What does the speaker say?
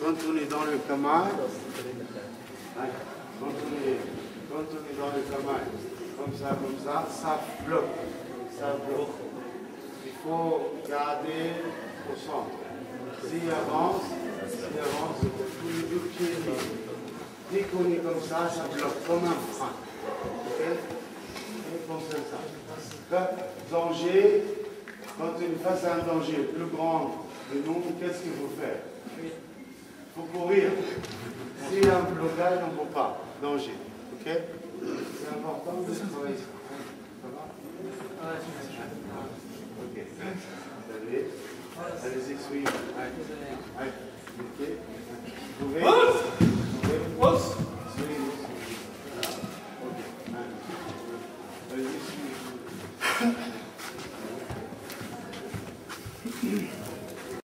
Quand on est dans le kamal, comme ça bloque. Il faut garder au centre. S'il avance, c'est tous les deux pieds libres. Dès qu'on est comme ça bloque comme un frein. Ok? Et pensez à ça. Danger, quand on est face à un danger plus grand que nous, qu'est-ce qu'il faut faire? Il faut courir. S'il y a un blocage, on ne peut pas. Danger. Ok? C'est important de travailler ça. Ça va? Ok. Allez-y, suivez. Allez. Ok. Vous pouvez? Suivez. Ok. Allez-y, suivez.